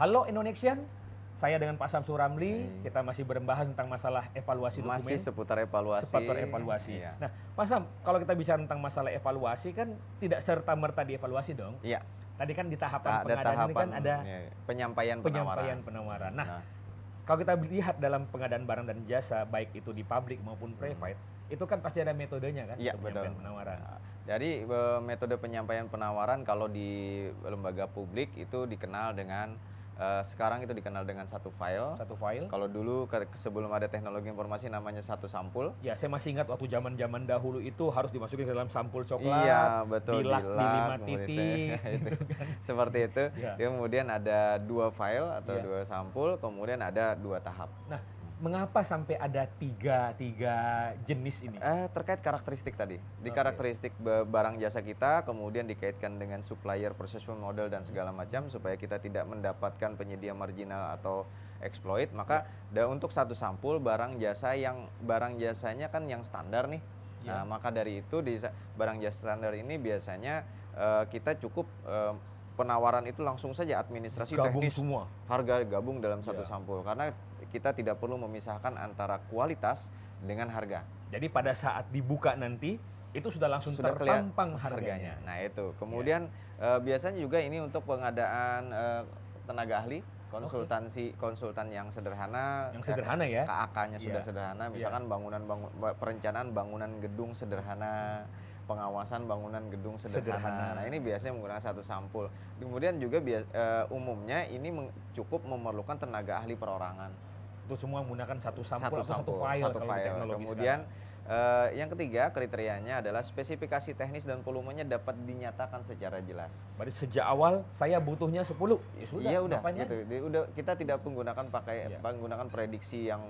Halo Indonesian, saya dengan Pak Samsul Ramli, kita masih membahas tentang masalah evaluasi dokumen. Masih seputar evaluasi. Seputar evaluasi. Iya. Nah, Pak Sam, kalau kita bicara tentang masalah evaluasi kan tidak serta-merta dievaluasi dong. Iya. Tadi kan di tahapan Ada pengadaan ini kan ada penyampaian penawaran. Nah, kalau kita lihat dalam pengadaan barang dan jasa, baik itu di publik maupun private, itu kan pasti ada metodenya kan, iya, penyampaian betul. penawaran. Jadi metode penyampaian penawaran kalau di lembaga publik itu dikenal dengan sekarang itu dikenal dengan satu file. Satu file. Kalau dulu sebelum ada teknologi informasi namanya satu sampul. Ya, saya masih ingat waktu zaman-zaman dahulu itu harus dimasukin ke dalam sampul coklat. Iya, betul. Dilak di 5 titik. Seperti itu. Ya. Kemudian ada 2 file atau ya. 2 sampul, kemudian ada 2 tahap. Nah, mengapa sampai ada tiga jenis ini? Terkait karakteristik tadi. Di karakteristik barang jasa kita, kemudian dikaitkan dengan supplier, procurement model dan segala macam supaya kita tidak mendapatkan penyedia marginal atau exploit. Maka untuk satu sampul barang jasanya kan yang standar nih. Nah, maka dari itu di barang jasa standar ini biasanya kita cukup penawaran itu langsung saja administrasi gabung teknis semua. Harga gabung dalam satu sampul karena kita tidak perlu memisahkan antara kualitas dengan harga. Jadi pada saat dibuka nanti itu sudah langsung terpampang harganya. Nah itu. Kemudian biasanya juga ini untuk pengadaan tenaga ahli, konsultan yang sederhana. Yang sederhana ya. KAK-nya sudah sederhana. Misalkan perencanaan bangunan gedung sederhana. Pengawasan bangunan gedung sederhana. Nah ini biasanya menggunakan satu sampul. Kemudian juga umumnya ini cukup memerlukan tenaga ahli perorangan. Itu semua menggunakan satu sampul atau satu file. Kemudian yang ketiga kriterianya adalah spesifikasi teknis dan volumenya dapat dinyatakan secara jelas. Berarti sejak awal saya butuhnya 10. Ya sudah. Iya udah gitu. Kita tidak menggunakan menggunakan prediksi yang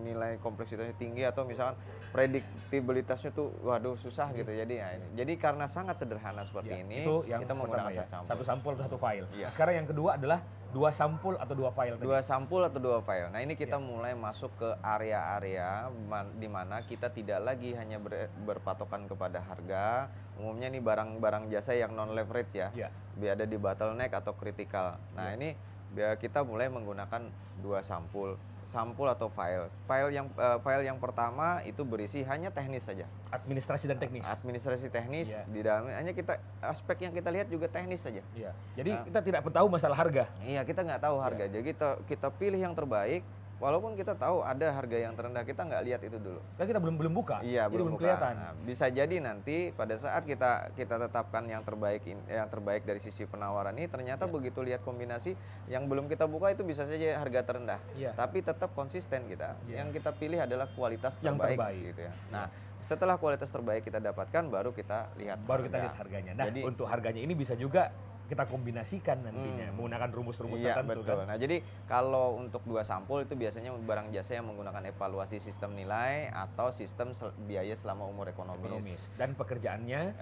nilai kompleksitasnya tinggi atau misalkan prediktibilitasnya tuh waduh susah gitu. Jadi karena sangat sederhana seperti ini kita menggunakan satu sampul atau satu file. Iya. Sekarang yang kedua adalah 2 sampul atau 2 file. 2 sampul atau 2 file. Nah ini kita mulai masuk ke area-area di mana kita tidak lagi hanya berpatokan kepada harga. Umumnya nih barang-barang jasa yang non leverage ya. Ada di bottleneck atau kritikal. Nah ini kita mulai menggunakan 2 sampul atau file. File yang pertama itu berisi hanya teknis saja. Administrasi dan teknis. Administrasi teknis di dalamnya hanya aspek yang kita lihat juga teknis saja. Jadi kita tidak tahu masalah harga. Iya, kita nggak tahu harga. Jadi kita pilih yang terbaik. Walaupun kita tahu ada harga yang terendah, kita nggak lihat itu dulu. Kan kita belum buka. Iya, belum kelihatan. Nah, bisa jadi nanti pada saat kita tetapkan yang terbaik dari sisi penawaran ini, ternyata begitu lihat kombinasi yang belum kita buka itu bisa saja harga terendah. Tapi tetap konsisten kita. Yang kita pilih adalah kualitas terbaik. Gitu ya. Nah, setelah kualitas terbaik kita dapatkan, baru kita lihat. Harganya. Nah, jadi, untuk harganya ini bisa juga kita kombinasikan nantinya menggunakan rumus-rumus tertentu. Betul. Nah, jadi kalau untuk 2 sampul itu biasanya barang jasa yang menggunakan evaluasi sistem nilai atau sistem biaya selama umur ekonomis. Dan pekerjaannya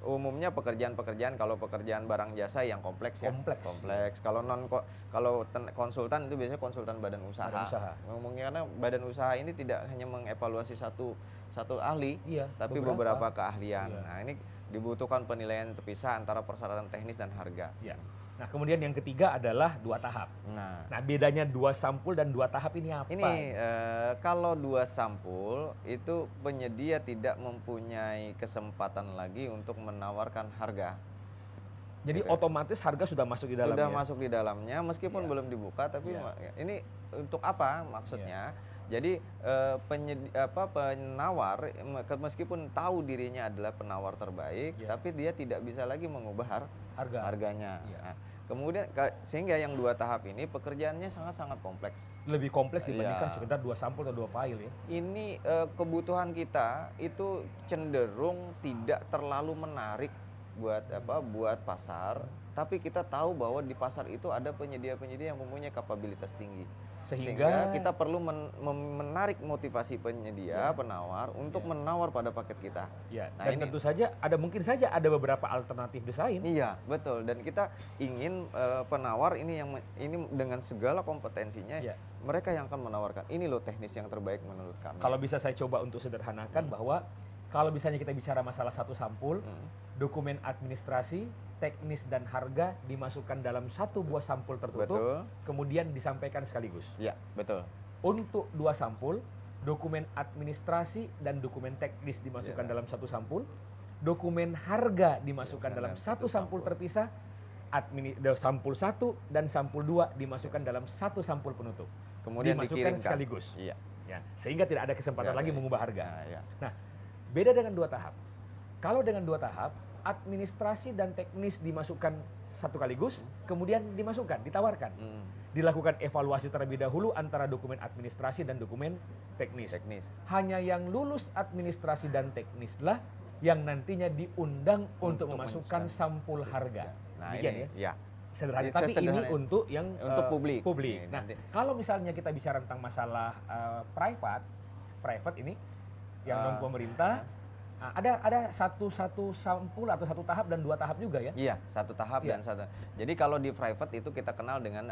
umumnya pekerjaan kalau pekerjaan barang jasa yang kompleks ya. Kompleks. Kalau konsultan itu biasanya konsultan badan usaha. Ngomongnya karena badan usaha ini tidak hanya mengevaluasi satu ahli, tapi beberapa keahlian. Nah, ini dibutuhkan penilaian terpisah antara persyaratan teknis dan harga. Nah, kemudian yang ketiga adalah 2 tahap. Nah, bedanya 2 sampul dan 2 tahap ini apa? Ini kalau 2 sampul itu penyedia tidak mempunyai kesempatan lagi untuk menawarkan harga. Jadi otomatis harga sudah masuk di dalamnya. Sudah masuk di dalamnya meskipun belum dibuka, tapi ini untuk apa maksudnya? Jadi penawar meskipun tahu dirinya adalah penawar terbaik, tapi dia tidak bisa lagi mengubah harganya. Nah, kemudian sehingga yang 2 tahap ini pekerjaannya sangat-sangat kompleks. Lebih kompleks dibandingkan sekedar 2 sampul atau 2 file ya. Ini kebutuhan kita itu cenderung tidak terlalu menarik buat pasar, tapi kita tahu bahwa di pasar itu ada penyedia-penyedia yang mempunyai kapabilitas tinggi. Sehingga kita perlu menarik motivasi penyedia, penawar untuk menawar pada paket kita. Nah, dan tentu saja mungkin saja ada beberapa alternatif desain. Iya, betul. Dan kita ingin penawar ini dengan segala kompetensinya, mereka yang akan menawarkan ini loh teknis yang terbaik menurut kami. Kalau bisa saya coba untuk sederhanakan bahwa kalau misalnya kita bicara masalah satu sampul, dokumen administrasi, teknis, dan harga dimasukkan dalam satu buah sampul tertutup, Betul. kemudian disampaikan sekaligus. Iya, betul. Untuk 2 sampul, dokumen administrasi dan dokumen teknis dimasukkan Ya. dalam satu sampul, dokumen harga dimasukkan dalam satu sampul terpisah, sampul 1 dan sampul 2 dimasukkan dalam satu sampul penutup. Kemudian dimasukkan dikirimkan sekaligus. Iya. Ya, sehingga tidak ada kesempatan Tidak ada. lagi mengubah harga. Nah, ya. Nah, beda dengan 2 tahap. Kalau dengan 2 tahap, administrasi dan teknis dimasukkan satu kaligus, kemudian dimasukkan, ditawarkan. Dilakukan evaluasi terlebih dahulu antara dokumen administrasi dan dokumen teknis. Teknis. Hanya yang lulus administrasi dan teknislah yang nantinya diundang untuk memasukkan sampul harga. Nah, Demikian ini ya. ya. Sederhana, Ini tapi ini sederhana. untuk yang Untuk publik. publik. Ini Nah, nanti. kalau misalnya kita bicara tentang masalah private ini yang non pemerintah, ada satu sampul atau satu tahap dan 2 tahap juga ya. Iya, satu tahap Iya. dan satu. Jadi kalau di private itu kita kenal dengan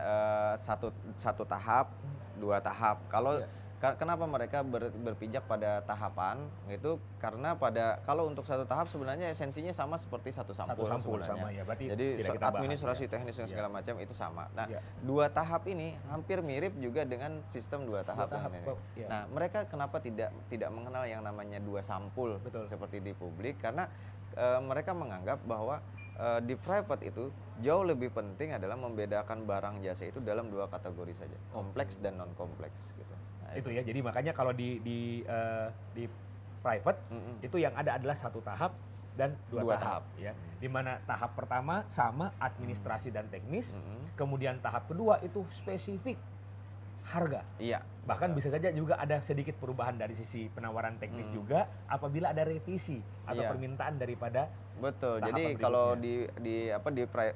satu tahap, 2 tahap. Kalau Iya. kenapa mereka berpijak pada tahapan itu karena kalau untuk satu tahap sebenarnya esensinya sama seperti satu sampul sebenarnya. sama ya. Berarti Jadi tidak kita bahas, administrasi ya. teknis dan Iya. segala macam itu sama. Nah, Iya. 2 tahap ini hampir mirip juga dengan sistem 2 tahap. tahap, ini. kok, iya. Nah, mereka kenapa tidak mengenal yang namanya 2 sampul Betul. seperti di publik? Karena mereka menganggap bahwa di private itu jauh lebih penting adalah membedakan barang jasa itu dalam 2 kategori saja, kompleks dan non kompleks gitu. Nah, Itu ya. Jadi makanya kalau di private Mm-mm. itu yang ada adalah satu tahap dan 2 2 tahap ya. Di mana tahap pertama sama administrasi dan teknis, Mm-mm. kemudian tahap kedua itu spesifik harga. Iya. Bahkan bisa saja juga ada sedikit perubahan dari sisi penawaran teknis juga apabila ada revisi atau Iya. permintaan daripada Betul. tahapan Jadi berikutnya. kalau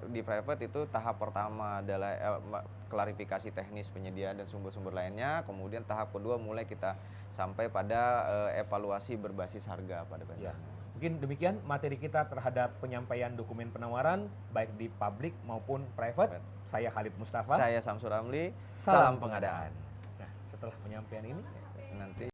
di private itu tahap pertama adalah klarifikasi teknis penyediaan dan sumber-sumber lainnya, kemudian tahap kedua mulai kita sampai pada evaluasi berbasis harga pada ya. dasarnya. Mungkin demikian materi kita terhadap penyampaian dokumen penawaran baik di publik maupun private. Saya Khalid Mustafa. Saya Samsul Ramli, Salam salam pengadaan. Nah, setelah penyampaian ini Nanti